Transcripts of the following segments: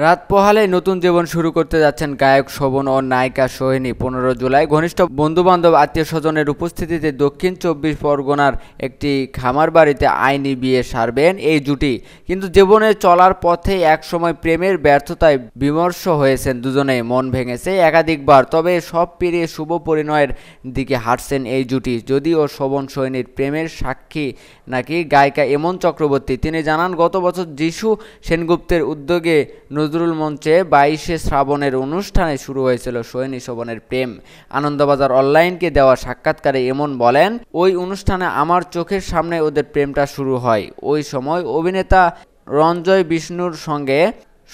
রাত পোহালেই নতুন জীবন শুরু করতে যাচ্ছেন গায়ক শোভন ও নায়িকা সোহিনী। 15 জুলাই ঘনিষ্ঠ বন্ধুবান্ধব আত্মীয় স্বজনের উপস্থিতিতে দক্ষিণ 24 পরগনার একটি খামার বাড়িতে আইনি বিয়ে সারবেন এই জুটি। কিন্তু জীবনে চলার পথে একসময় প্রেমের ব্যর্থতায় বিমর্ষ হয়েছেন দুজনেই, মন ভেঙেছে একাধিকবার। তবে সব পেরিয়ে শুভ পরিণয়ের দিকে হাঁটছেন এই জুটি। যদিও শোভন সোহিনীর প্রেমের সাক্ষী নাকি গায়িকা ইমন চক্রবর্তী। তিনি জানান, গত বছর যিশু সেনগুপ্তের উদ্যোগে নজরুল মঞ্চে 22শে শ্রাবণের অনুষ্ঠানে শুরু হয়েছিল সোহিনী শোভনের প্রেম। আনন্দবাজার অনলাইনকে দেওয়া সাক্ষাৎকারে ইমন বলেন, ওই অনুষ্ঠানে আমার চোখের সামনে ওদের প্রেমটা শুরু হয়। ওই সময় অভিনেতা রঞ্জয় বিষ্ণুর সঙ্গে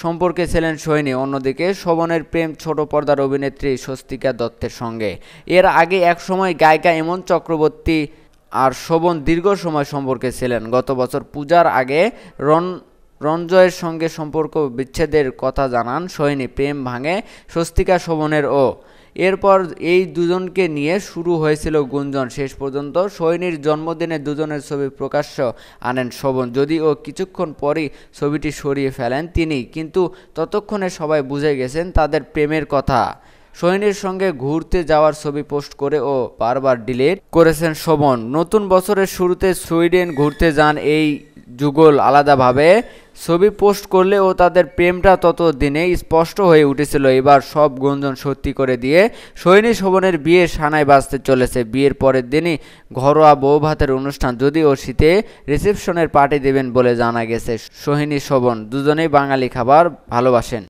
সম্পর্কে ছিলেন সোহিনী। অন্যদিকে শোভনের প্রেম ছোট পর্দার অভিনেত্রী স্বস্তিকা দত্তের সঙ্গে। এর আগে একসময় গায়িকা ইমন চক্রবর্তী আর শোভন দীর্ঘ সময় সম্পর্কে ছিলেন। গত বছর পূজার আগে রঞ্জয়ের সঙ্গে সম্পর্ক বিচ্ছেদের কথা জানান সোহিনী। প্রেম ভাঙে স্বস্তিকা শোভনেরও। এরপর এই দুজনকে নিয়ে শুরু হয়েছিল গুঞ্জন। শেষ পর্যন্ত সোহিনীর জন্মদিনে দুজনের ছবি প্রকাশ্য আনেন শোভন। যদিও কিছুক্ষণ পরই ছবিটি সরিয়ে ফেলেন তিনি, কিন্তু ততক্ষণে সবাই বুঝে গেছেন তাদের প্রেমের কথা। সোহিনীর সঙ্গে ঘুরতে যাওয়ার ছবি পোস্ট করে ও বারবার ডিলিট করেছেন শোভন। নতুন বছরের শুরুতে সুইডেন ঘুরতে যান এই যুগল। আলাদাভাবে ছবি পোস্ট করলেও তাদের প্রেমটা তত দিনে স্পষ্ট হয়ে উঠেছিল। এবার সব গুঞ্জন সত্যি করে দিয়ে সোহিনী শোভনের বিয়ে সানায় বাজতে চলেছে। বিয়ের পরের দিনই ঘরোয়া বউ ভাতের অনুষ্ঠান, যদিও শীতে রিসেপশনের পার্টি দেবেন বলে জানা গেছে। সোহিনী শোভন দুজনেই বাঙালি খাবার ভালোবাসেন।